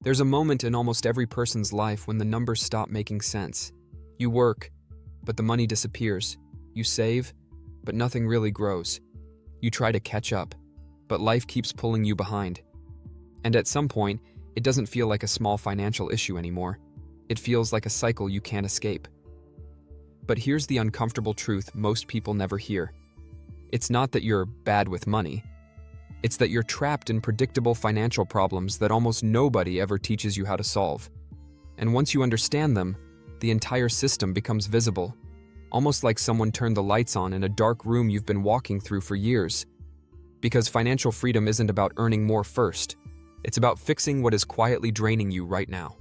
There's a moment in almost every person's life when the numbers stop making sense. You work, but the money disappears. You save, but nothing really grows. You try to catch up, but life keeps pulling you behind. And at some point, it doesn't feel like a small financial issue anymore. It feels like a cycle you can't escape. But here's the uncomfortable truth most people never hear. It's not that you're bad with money. It's that you're trapped in predictable financial problems that almost nobody ever teaches you how to solve. And once you understand them, the entire system becomes visible, almost like someone turned the lights on in a dark room you've been walking through for years. Because financial freedom isn't about earning more first. It's about fixing what is quietly draining you right now.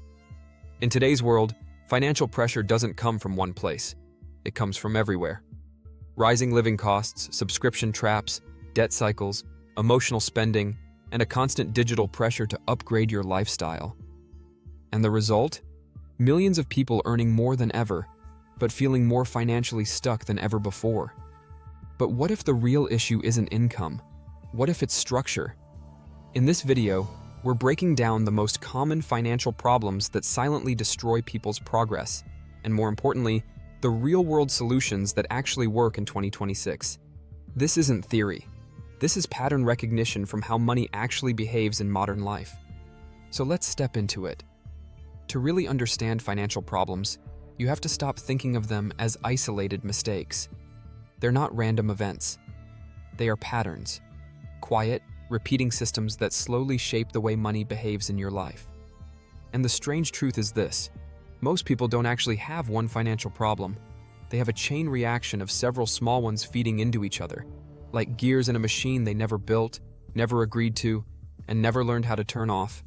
In today's world, financial pressure doesn't come from one place. It comes from everywhere. Rising living costs, subscription traps, debt cycles, emotional spending, and a constant digital pressure to upgrade your lifestyle. And the result? Millions of people earning more than ever, but feeling more financially stuck than ever before. But what if the real issue isn't income? What if it's structure? In this video, we're breaking down the most common financial problems that silently destroy people's progress, and more importantly, the real-world solutions that actually work in 2026. This isn't theory. This is pattern recognition from how money actually behaves in modern life. So let's step into it. To really understand financial problems, you have to stop thinking of them as isolated mistakes. They're not random events. They are patterns. Quiet, repeating systems that slowly shape the way money behaves in your life. And the strange truth is this: most people don't actually have one financial problem. They have a chain reaction of several small ones feeding into each other, like gears in a machine they never built, never agreed to, and never learned how to turn off.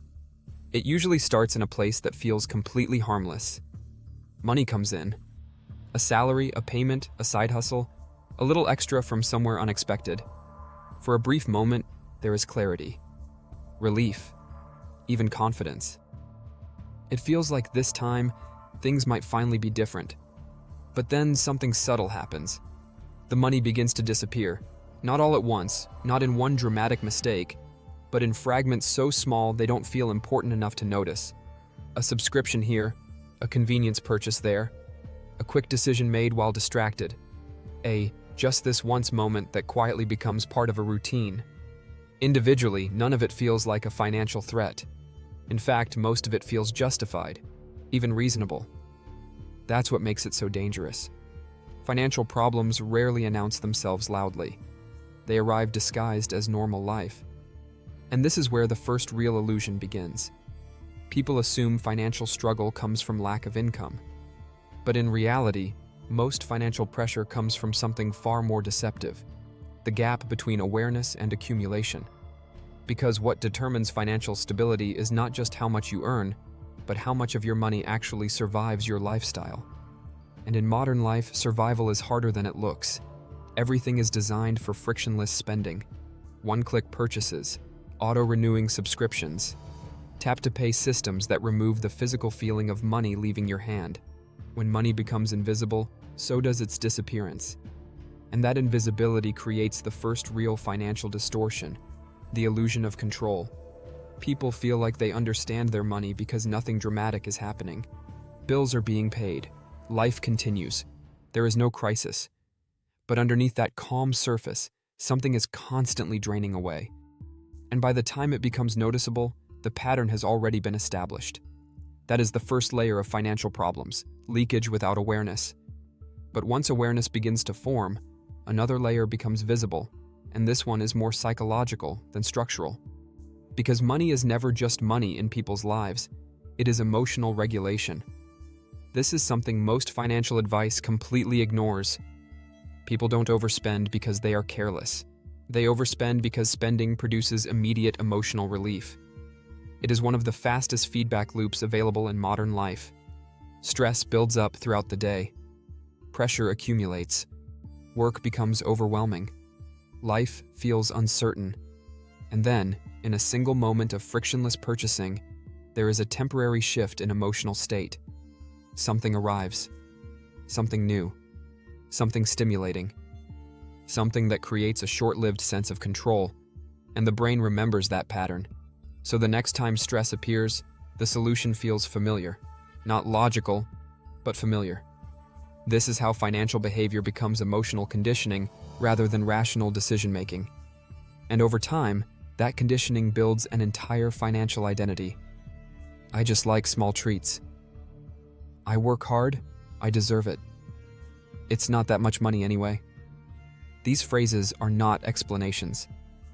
It usually starts in a place that feels completely harmless. Money comes in. A salary, a payment, a side hustle, a little extra from somewhere unexpected. For a brief moment, there is clarity, relief, even confidence. It feels like this time, things might finally be different. But then something subtle happens. The money begins to disappear, not all at once, not in one dramatic mistake, but in fragments so small they don't feel important enough to notice. A subscription here, a convenience purchase there, a quick decision made while distracted, a just this once moment that quietly becomes part of a routine. Individually, none of it feels like a financial threat. In fact, most of it feels justified, even reasonable. That's what makes it so dangerous. Financial problems rarely announce themselves loudly. They arrive disguised as normal life. And this is where the first real illusion begins. People assume financial struggle comes from lack of income. But in reality, most financial pressure comes from something far more deceptive: the gap between awareness and accumulation. Because what determines financial stability is not just how much you earn, but how much of your money actually survives your lifestyle. And in modern life, survival is harder than it looks. Everything is designed for frictionless spending. One-click purchases, auto-renewing subscriptions, tap-to-pay systems that remove the physical feeling of money leaving your hand. When money becomes invisible, so does its disappearance. And that invisibility creates the first real financial distortion: the illusion of control. People feel like they understand their money because nothing dramatic is happening. Bills are being paid. Life continues. There is no crisis. But underneath that calm surface, something is constantly draining away. And by the time it becomes noticeable, the pattern has already been established. That is the first layer of financial problems: leakage without awareness. But once awareness begins to form, another layer becomes visible, and this one is more psychological than structural. Because money is never just money in people's lives, it is emotional regulation. This is something most financial advice completely ignores. People don't overspend because they are careless. They overspend because spending produces immediate emotional relief. It is one of the fastest feedback loops available in modern life. Stress builds up throughout the day. Pressure accumulates. Work becomes overwhelming. Life feels uncertain. And then, in a single moment of frictionless purchasing, there is a temporary shift in emotional state. Something arrives. Something new. Something stimulating. Something that creates a short-lived sense of control. And the brain remembers that pattern. So the next time stress appears, The solution feels familiar. Not logical, but familiar. This is how financial behavior becomes emotional conditioning rather than rational decision-making. And over time, that conditioning builds an entire financial identity. I just like small treats. I work hard, I deserve it. It's not that much money anyway. These phrases are not explanations.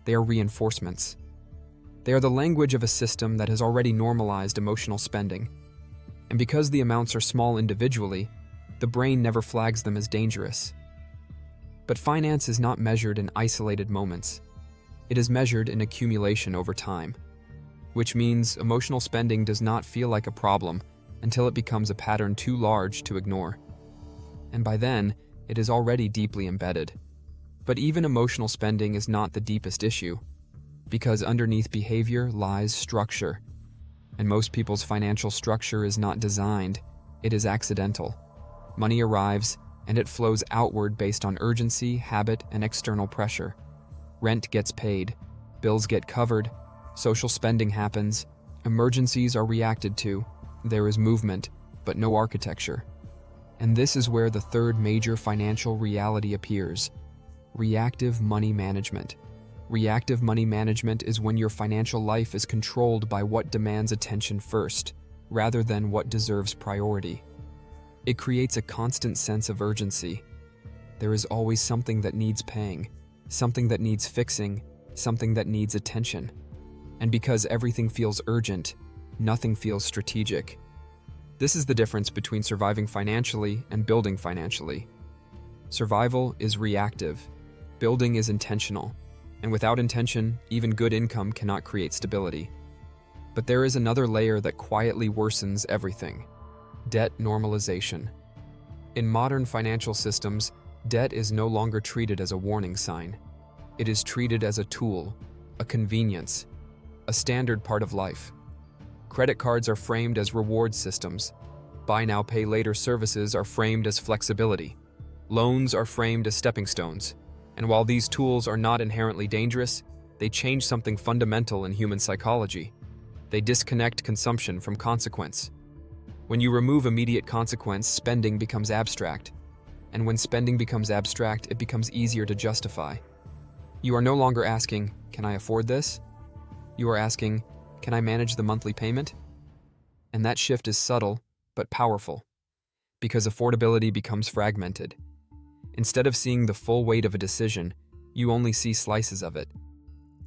They are reinforcements. They are the language of a system that has already normalized emotional spending. And because the amounts are small individually, the brain never flags them as dangerous. But finance is not measured in isolated moments. It is measured in accumulation over time, which means emotional spending does not feel like a problem until it becomes a pattern too large to ignore. And by then, it is already deeply embedded. But even emotional spending is not the deepest issue, because underneath behavior lies structure. And most people's financial structure is not designed, it is accidental. Money arrives, and it flows outward based on urgency, habit, and external pressure. Rent gets paid, bills get covered, social spending happens, emergencies are reacted to, there is movement, but no architecture. And this is where the third major financial reality appears: reactive money management. Reactive money management is when your financial life is controlled by what demands attention first, rather than what deserves priority. It creates a constant sense of urgency. There is always something that needs paying, something that needs fixing, something that needs attention. And because everything feels urgent, nothing feels strategic. This is the difference between surviving financially and building financially. Survival is reactive. Building is intentional. And without intention, even good income cannot create stability. But there is another layer that quietly worsens everything: debt normalization. In modern financial systems, debt is no longer treated as a warning sign. It is treated as a tool, a convenience, a standard part of life. Credit cards are framed as reward systems. Buy now, pay later services are framed as flexibility. Loans are framed as stepping stones. And while these tools are not inherently dangerous, they change something fundamental in human psychology. They disconnect consumption from consequence. When you remove immediate consequence, spending becomes abstract. And when spending becomes abstract, it becomes easier to justify. You are no longer asking, "Can I afford this?" You are asking, "Can I manage the monthly payment?" And that shift is subtle, but powerful, because affordability becomes fragmented. Instead of seeing the full weight of a decision, you only see slices of it.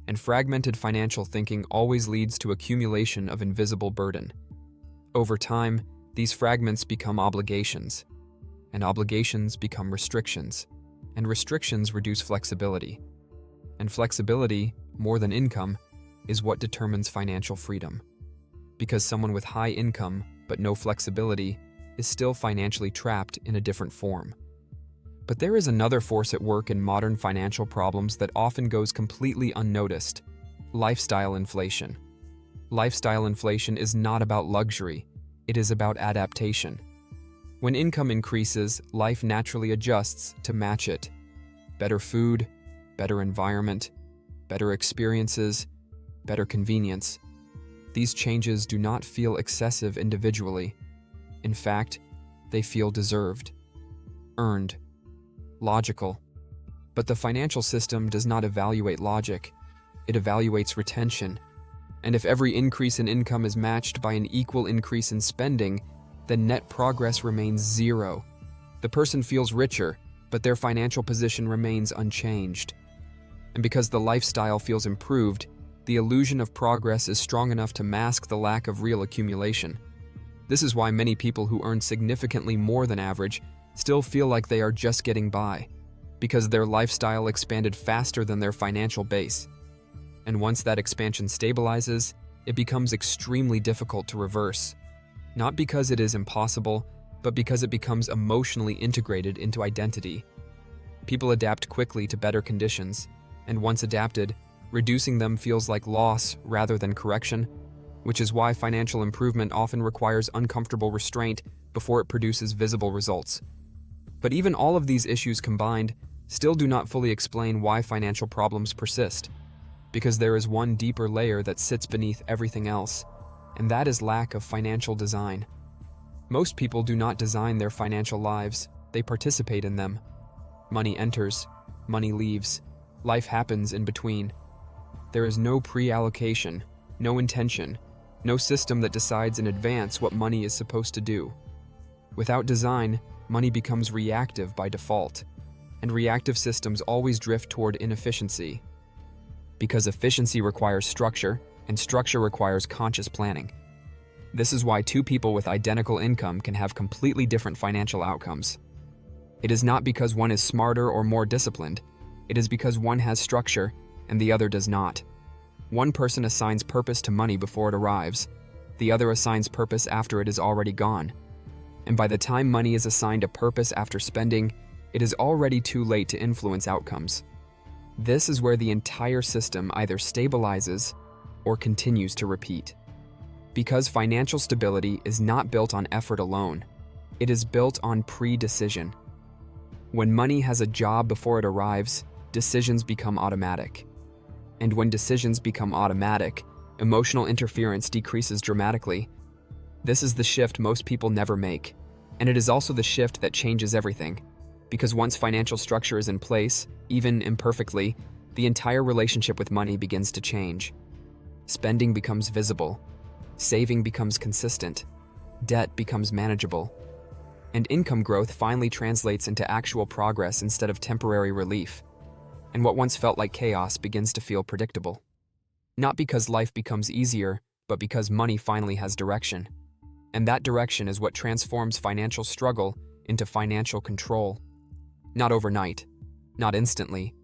And fragmented financial thinking always leads to accumulation of invisible burden. Over time, these fragments become obligations, and obligations become restrictions, and restrictions reduce flexibility. And flexibility, more than income, is what determines financial freedom. Because someone with high income but no flexibility is still financially trapped in a different form. But there is another force at work in modern financial problems that often goes completely unnoticed: lifestyle inflation. Lifestyle inflation is not about luxury, it is about adaptation. When income increases, life naturally adjusts to match it. Better food, better environment, better experiences, better convenience. These changes do not feel excessive individually. In fact, they feel deserved, earned, logical. But the financial system does not evaluate logic, it evaluates retention. And if every increase in income is matched by an equal increase in spending, then net progress remains zero. The person feels richer, but their financial position remains unchanged. And because the lifestyle feels improved, the illusion of progress is strong enough to mask the lack of real accumulation. This is why many people who earn significantly more than average still feel like they are just getting by, because their lifestyle expanded faster than their financial base. And once that expansion stabilizes, it becomes extremely difficult to reverse. Not because it is impossible, but because it becomes emotionally integrated into identity. People adapt quickly to better conditions, and once adapted, reducing them feels like loss rather than correction, which is why financial improvement often requires uncomfortable restraint before it produces visible results. But even all of these issues combined still do not fully explain why financial problems persist, because there is one deeper layer that sits beneath everything else: and that is lack of financial design. Most people do not design their financial lives, they participate in them. Money enters, money leaves, life happens in between. There is no pre-allocation, no intention, no system that decides in advance what money is supposed to do. Without design, money becomes reactive by default, and reactive systems always drift toward inefficiency. Because efficiency requires structure, and structure requires conscious planning. This is why two people with identical income can have completely different financial outcomes. It is not because one is smarter or more disciplined, it is because one has structure and the other does not. One person assigns purpose to money before it arrives, the other assigns purpose after it is already gone. And by the time money is assigned a purpose after spending, it is already too late to influence outcomes. This is where the entire system either stabilizes or continues to repeat. Because financial stability is not built on effort alone, it is built on pre-decision. When money has a job before it arrives, decisions become automatic. And when decisions become automatic, emotional interference decreases dramatically. This is the shift most people never make, and it is also the shift that changes everything. Because once financial structure is in place, even imperfectly, the entire relationship with money begins to change. Spending becomes visible, saving becomes consistent, debt becomes manageable, and income growth finally translates into actual progress instead of temporary relief. And what once felt like chaos begins to feel predictable. Not because life becomes easier, but because money finally has direction. And that direction is what transforms financial struggle into financial control. Not overnight, not instantly,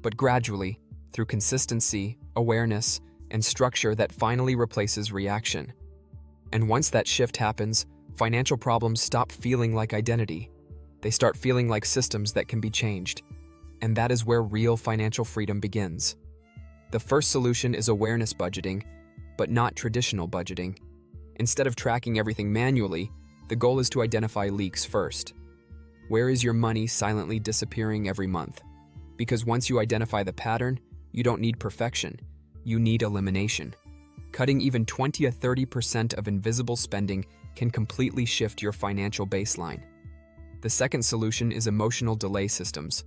but gradually, through consistency, awareness, and structure that finally replaces reaction. And once that shift happens, financial problems stop feeling like identity. They start feeling like systems that can be changed. And that is where real financial freedom begins. The first solution is awareness budgeting, but not traditional budgeting. Instead of tracking everything manually, the goal is to identify leaks first. Where is your money silently disappearing every month? Because once you identify the pattern, you don't need perfection, you need elimination. Cutting even 20 to 30% of invisible spending can completely shift your financial baseline. The second solution is emotional delay systems.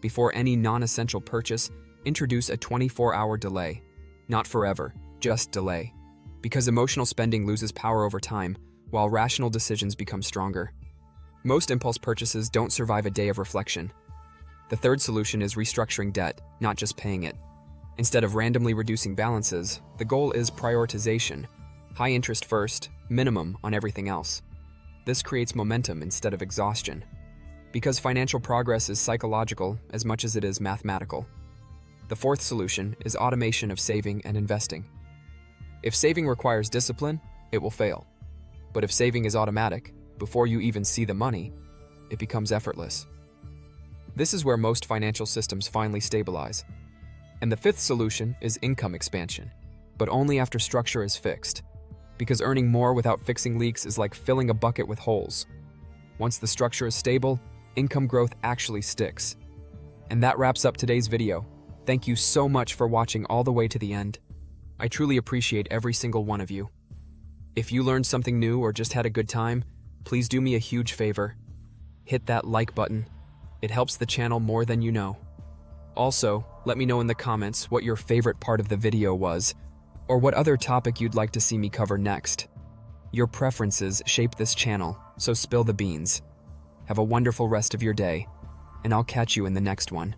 Before any non-essential purchase, introduce a 24-hour delay. Not forever, just delay. Because emotional spending loses power over time, while rational decisions become stronger. Most impulse purchases don't survive a day of reflection. The third solution is restructuring debt, not just paying it. Instead of randomly reducing balances, the goal is prioritization. High interest first, minimum on everything else. This creates momentum instead of exhaustion. Because financial progress is psychological as much as it is mathematical. The fourth solution is automation of saving and investing. If saving requires discipline, it will fail. But if saving is automatic, before you even see the money, it becomes effortless. This is where most financial systems finally stabilize. And the fifth solution is income expansion, but only after structure is fixed. Because earning more without fixing leaks is like filling a bucket with holes. Once the structure is stable, income growth actually sticks. And that wraps up today's video. Thank you so much for watching all the way to the end. I truly appreciate every single one of you. If you learned something new or just had a good time, please do me a huge favor. Hit that like button. It helps the channel more than you know. Also, let me know in the comments what your favorite part of the video was, or what other topic you'd like to see me cover next. Your preferences shape this channel, so spill the beans. Have a wonderful rest of your day, and I'll catch you in the next one.